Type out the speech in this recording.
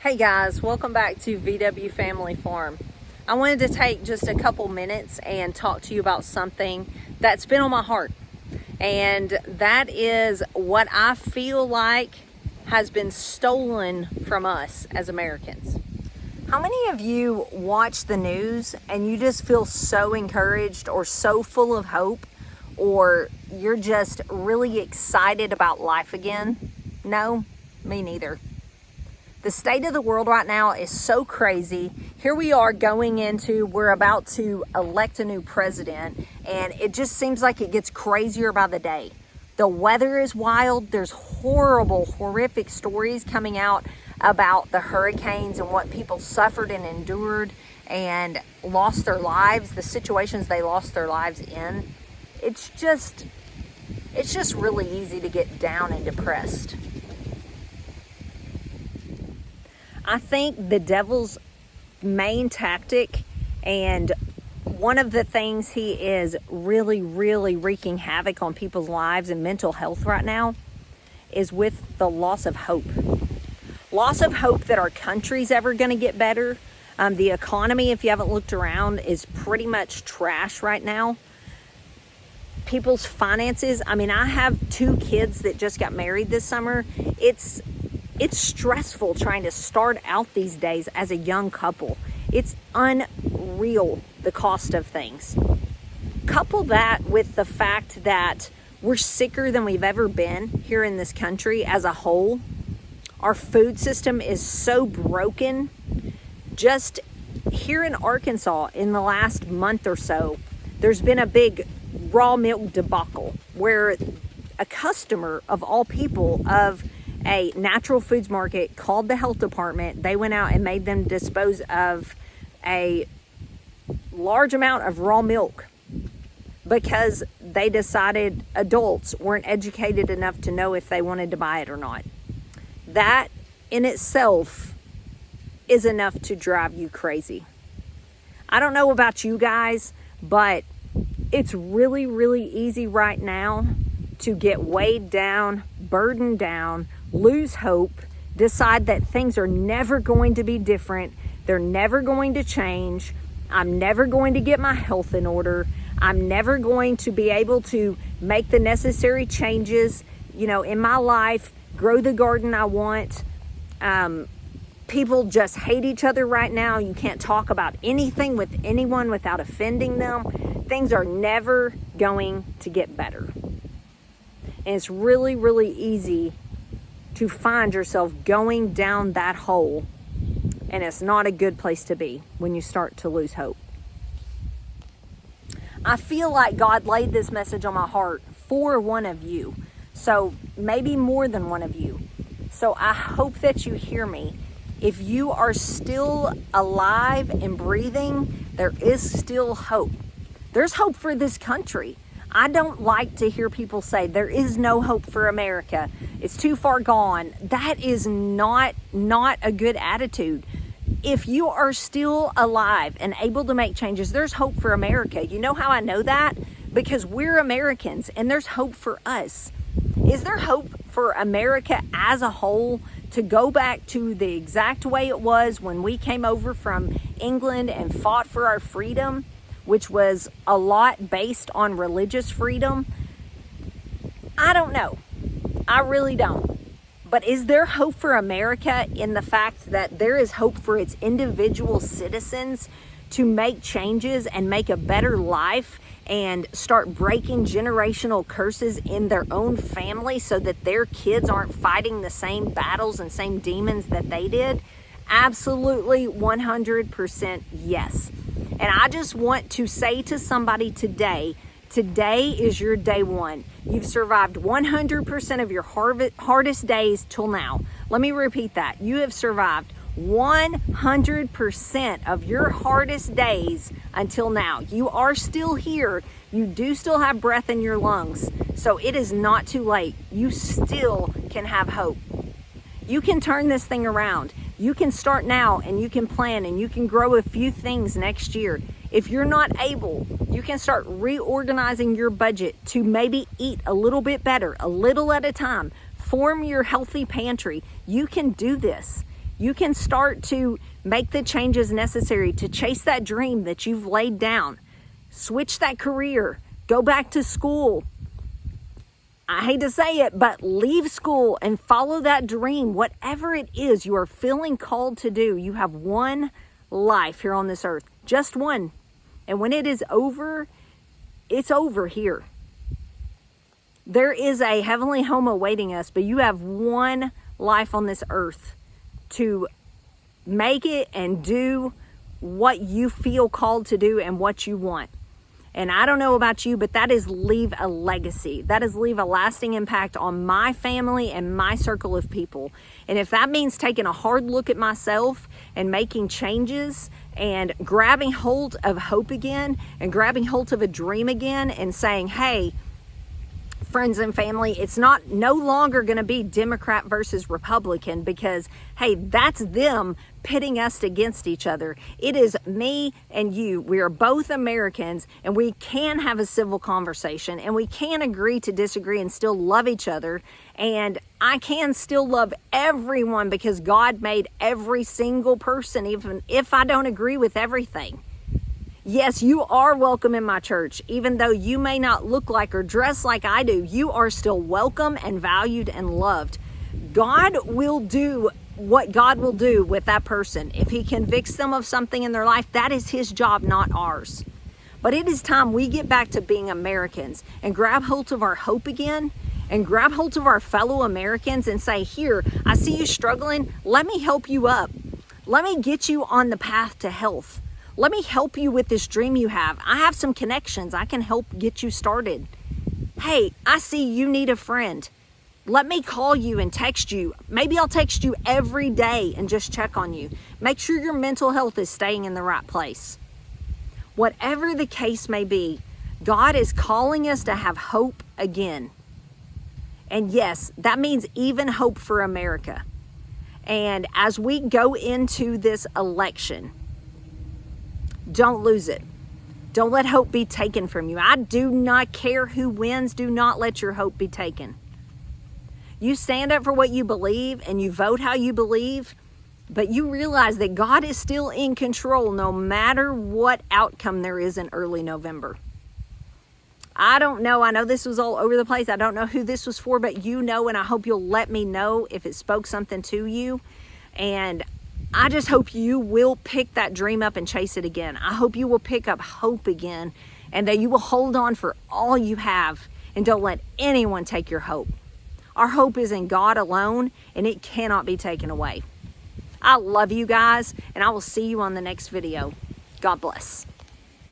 Hey guys, welcome back to VW Family Farm. I wanted to take just a couple minutes and talk to you about something that's been on my heart. And that is what I feel like has been stolen from us as Americans. How many of you watch the news and you just feel so encouraged or so full of hope, or you're just really excited about life again? No, me neither. The state of the world right now is so crazy. Here we are we're about to elect a new president, and it just seems like it gets crazier by the day. The weather is wild. There's horrific stories coming out about the hurricanes and what people suffered and endured and lost their lives, the situations they lost their lives in. It's just really easy to get down and depressed. I think the devil's main tactic, and one of the things he is really wreaking havoc on people's lives and mental health right now, is with the loss of hope. Loss of hope that our country's ever going to get better. The economy, if you haven't looked around, is pretty much trash right now. People's finances, I have 2 kids that just got married this summer. It's stressful trying to start out these days as a young couple. It's unreal, the cost of things. Couple that with the fact that we're sicker than we've ever been here in this country as a whole. Our food system is so broken. Just here in Arkansas, in the last month or so, there's been a big raw milk debacle where a customer of all people of a natural foods market called the health department. They went out and made them dispose of a large amount of raw milk because they decided adults weren't educated enough to know if they wanted to buy it or not. That in itself is enough to drive you crazy. I don't know about you guys, but it's really easy right now to get weighed down, burdened down, lose hope, decide that things are never going to be different. They're never going to change. I'm never going to get my health in order. I'm never going to be able to make the necessary changes, in my life, grow the garden I want. People just hate each other right now. You can't talk about anything with anyone without offending them. Things are never going to get better. And it's really easy to find yourself going down that hole, and it's not a good place to be when you start to lose hope. I feel like God laid this message on my heart for one of you, so maybe more than one of you. So I hope that you hear me. If you are still alive and breathing, there is still hope. There's hope for this country. I don't like to hear people say there is no hope for America. It's too far gone. That is not a good attitude. If you are still alive and able to make changes, there's hope for America. You know how I know that? Because we're Americans and there's hope for us. Is there hope for America as a whole to go back to the exact way it was when we came over from England and fought for our freedom, which was a lot based on religious freedom? I don't know. I really don't. But is there hope for America in the fact that there is hope for its individual citizens to make changes and make a better life and start breaking generational curses in their own family so that their kids aren't fighting the same battles and same demons that they did? Absolutely 100% yes. And I just want to say to somebody today is your day one. You've survived 100% of your hardest days till now. Let me repeat that. You have survived 100% of your hardest days until now. You are still here. You do still have breath in your lungs. So it is not too late. You still can have hope. You can turn this thing around. You can start now and you can plan and you can grow a few things next year. If you're not able, you can start reorganizing your budget to maybe eat a little bit better, a little at a time. Form your healthy pantry. You can do this. You can start to make the changes necessary to chase that dream that you've laid down. Switch that career. Go back to school. I hate to say it, but leave school and follow that dream. Whatever it is you are feeling called to do, you have one life here on this earth. Just one. And when it is over, it's over here. There is a heavenly home awaiting us, but you have one life on this earth to make it and do what you feel called to do and what you want. And I don't know about you, but that is leave a legacy. That is leave a lasting impact on my family and my circle of people. And if that means taking a hard look at myself and making changes and grabbing hold of hope again and grabbing hold of a dream again and saying, hey, friends and family, it's no longer going to be Democrat versus Republican, because hey, that's them pitting us against each other. It is me and you. We are both Americans, and we can have a civil conversation, and we can agree to disagree and still love each other. And I can still love everyone because God made every single person, even if I don't agree with everything. Yes, you are welcome in my church. Even though you may not look like or dress like I do, you are still welcome and valued and loved. God will do what God will do with that person. If he convicts them of something in their life, that is his job, not ours. But it is time we get back to being Americans and grab hold of our hope again and grab hold of our fellow Americans and say, here, I see you struggling. Let me help you up. Let me get you on the path to health. Let me help you with this dream you have. I have some connections. I can help get you started. Hey, I see you need a friend. Let me call you and text you. Maybe I'll text you every day and just check on you. Make sure your mental health is staying in the right place. Whatever the case may be, God is calling us to have hope again. And yes, that means even hope for America. And as we go into this election, don't lose it. Don't let hope be taken from you. I do not care who wins. Do not let your hope be taken. You stand up for what you believe and you vote how you believe, but you realize that God is still in control no matter what outcome there is in early November. I don't know. I know this was all over the place. I don't know who this was for, but you know, and I hope you'll let me know if it spoke something to you. And I just hope you will pick that dream up and chase it again. I hope you will pick up hope again and that you will hold on for all you have and don't let anyone take your hope. Our hope is in God alone, and it cannot be taken away. I love you guys, and I will see you on the next video. God bless.